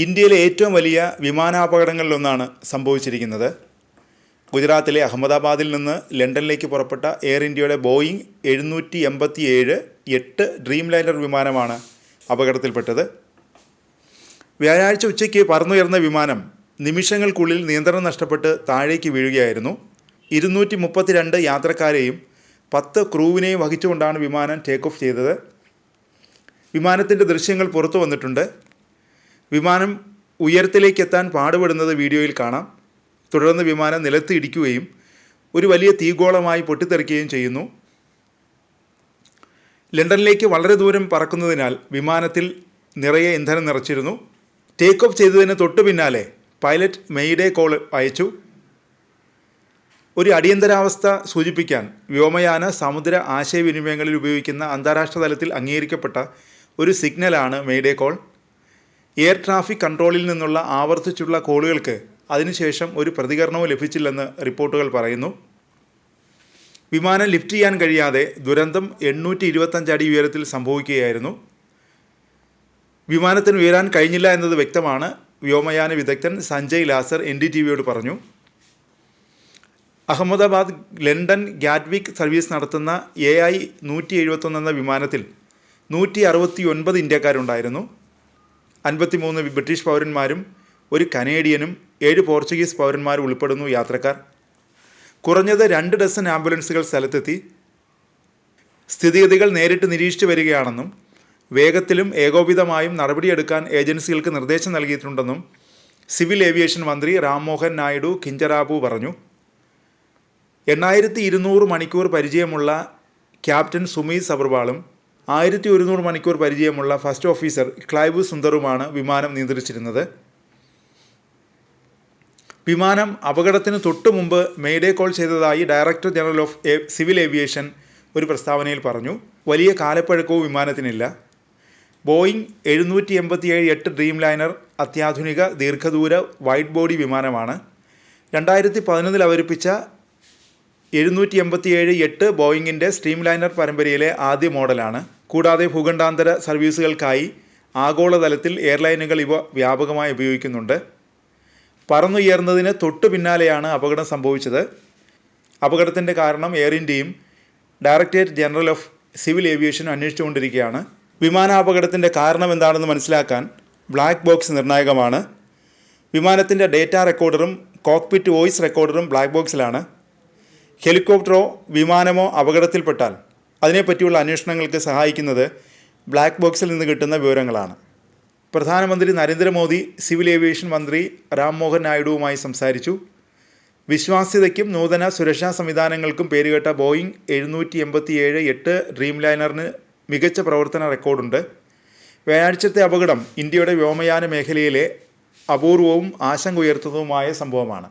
ഇന്ത്യയിലെ ഏറ്റവും വലിയ വിമാനാപകടങ്ങളിലൊന്നാണ് സംഭവിച്ചിരിക്കുന്നത്. ഗുജറാത്തിലെ അഹമ്മദാബാദിൽ നിന്ന് ലണ്ടനിലേക്ക് പുറപ്പെട്ട എയർ ഇന്ത്യയുടെ ബോയിങ് 787-8 ഡ്രീം ലൈനർ വിമാനമാണ് അപകടത്തിൽപ്പെട്ടത്. വ്യാഴാഴ്ച ഉച്ചയ്ക്ക് പറന്നുയർന്ന വിമാനം നിമിഷങ്ങൾക്കുള്ളിൽ നിയന്ത്രണം നഷ്ടപ്പെട്ട് താഴേക്ക് വീഴുകയായിരുന്നു. 232 യാത്രക്കാരെയും 10 ക്രൂവിനെയും വഹിച്ചുകൊണ്ടാണ് വിമാനം ടേക്ക് ഓഫ് ചെയ്തത്. വിമാനത്തിൻ്റെ ദൃശ്യങ്ങൾ പുറത്തു വന്നിട്ടുണ്ട്. വിമാനം ഉയരത്തിലേക്ക് എത്താൻ പാടുപെടുന്നത് വീഡിയോയിൽ കാണാം. തുടർന്ന് വിമാനം നിലത്ത് ഇടിക്കുകയും ഒരു വലിയ തീഗോളമായി പൊട്ടിത്തെറിക്കുകയും ചെയ്യുന്നു. ലണ്ടനിലേക്ക് വളരെ ദൂരം പറക്കുന്നതിനാൽ വിമാനത്തിൽ നിറയെ ഇന്ധനം നിറച്ചിരുന്നു. ടേക്ക് ഓഫ് ചെയ്തതിന് തൊട്ടു പിന്നാലെ പൈലറ്റ് മെയ്ഡേ കോൾ അയച്ചു. ഒരു അടിയന്തരാവസ്ഥ സൂചിപ്പിക്കാൻ വ്യോമയാന സമുദ്ര ആശയവിനിമയങ്ങളിൽ ഉപയോഗിക്കുന്ന അന്താരാഷ്ട്ര തലത്തിൽ അംഗീകരിക്കപ്പെട്ട ഒരു സിഗ്നലാണ് മെയ്ഡേ കോൾ. എയർ ട്രാഫിക് കൺട്രോളിൽ നിന്നുള്ള ആവർത്തിച്ചുള്ള കോളുകൾക്ക് അതിനുശേഷം ഒരു പ്രതികരണവും ലഭിച്ചില്ലെന്ന് റിപ്പോർട്ടുകൾ പറയുന്നു. വിമാനം ലിഫ്റ്റ് ചെയ്യാൻ കഴിയാതെ ദുരന്തം 825 അടി ഉയരത്തിൽ സംഭവിക്കുകയായിരുന്നു. വിമാനത്തിന് ഉയരാൻ കഴിഞ്ഞില്ല എന്നത് വ്യക്തമാണ്. വ്യോമയാന വിദഗ്ധൻ സഞ്ജയ് ലാസർ NDTVയോട് പറഞ്ഞു. അഹമ്മദാബാദ് ലണ്ടൻ ഗാറ്റ്വിക് സർവീസ് നടത്തുന്ന AI-171 എന്ന വിമാനത്തിൽ 169 ഇന്ത്യക്കാരുണ്ടായിരുന്നു. 53 ബ്രിട്ടീഷ് പൗരന്മാരും ഒരു കനേഡിയനും 7 പോർച്ചുഗീസ് പൗരന്മാരും ഉൾപ്പെടുന്നു യാത്രക്കാർ. കുറഞ്ഞത് 2 ഡസൻ ആംബുലൻസുകൾ സ്ഥലത്തെത്തി. സ്ഥിതിഗതികൾ നേരിട്ട് നിരീക്ഷിച്ചു വരികയാണെന്നും വേഗത്തിലും ഏകോപിതമായും നടപടിയെടുക്കാൻ ഏജൻസികൾക്ക് നിർദ്ദേശം നൽകിയിട്ടുണ്ടെന്നും സിവിൽ ഏവിയേഷൻ മന്ത്രി രാംമോഹൻ നായിഡു കിഞ്ചറാബു പറഞ്ഞു. 8200 മണിക്കൂർ പരിചയമുള്ള ക്യാപ്റ്റൻ സുമീത് സബർവാളും 1100 മണിക്കൂർ പരിചയമുള്ള ഫസ്റ്റ് ഓഫീസർ ക്ലൈവ് സുന്ദറുമാണ് വിമാനം നിയന്ത്രിച്ചിരുന്നത്. വിമാനം അപകടത്തിന് തൊട്ടു മുമ്പ് മെയ്ഡേ കോൾ ചെയ്തതായി director general of civil aviation ഒരു പ്രസ്താവനയിൽ പറഞ്ഞു. വലിയ കാലപ്പഴക്കവും വിമാനത്തിനില്ല. ബോയിങ് 787-8 ഡ്രീം ലൈനർ അത്യാധുനിക ദീർഘദൂര വൈഡ് ബോഡി വിമാനമാണ്. 2011 അവതരിപ്പിച്ച 787-8 ബോയിങ്ങിൻ്റെ സ്ട്രീം ലൈനർ പരമ്പരയിലെ ആദ്യ മോഡലാണ്. കൂടാതെ ഭൂഖണ്ഡാന്തര സർവീസുകൾക്കായി ആഗോളതലത്തിൽ എയർലൈനുകൾ ഇവ വ്യാപകമായി ഉപയോഗിക്കുന്നുണ്ട്. പറന്നുയർന്നതിന് തൊട്ടു പിന്നാലെയാണ് അപകടം സംഭവിച്ചത്. അപകടത്തിൻ്റെ കാരണം എയർ ഇന്ത്യയും ഡയറക്ടറേറ്റ് ജനറൽ ഓഫ് സിവിൽ ഏവിയേഷനും അന്വേഷിച്ചുകൊണ്ടിരിക്കുകയാണ്. വിമാനാപകടത്തിൻ്റെ കാരണം എന്താണെന്ന് മനസ്സിലാക്കാൻ ബ്ലാക്ക് ബോക്സ് നിർണായകമാണ്. വിമാനത്തിൻ്റെ ഡേറ്റ റെക്കോർഡറും കോക്ക്പിറ്റ് വോയിസ് റെക്കോർഡറും ബ്ലാക്ക് ബോക്സിലാണ്. ഹെലികോപ്റ്ററോ വിമാനമോ അപകടത്തിൽപ്പെട്ടാൽ അതിനെപ്പറ്റിയുള്ള അന്വേഷണങ്ങൾക്ക് സഹായിക്കുന്നത് ബ്ലാക്ക് ബോക്സിൽ നിന്ന് കിട്ടുന്ന വിവരങ്ങളാണ്. പ്രധാനമന്ത്രി നരേന്ദ്രമോദി സിവിൽ ഏവിയേഷൻ മന്ത്രി രാംമോഹൻ നായിഡുവുമായി സംസാരിച്ചു. വിശ്വാസ്യതയ്ക്കും നൂതന സുരക്ഷാ സംവിധാനങ്ങൾക്കും പേരുകേട്ട ബോയിങ് 787-8 ഡ്രീം ലൈനറിന് മികച്ച പ്രവർത്തന റെക്കോർഡുണ്ട്. വ്യാഴാഴ്ചത്തെ അപകടം ഇന്ത്യയുടെ വ്യോമയാന മേഖലയിലെ അപൂർവവും ആശങ്ക ഉയർത്തുന്നതുമായ സംഭവമാണ്.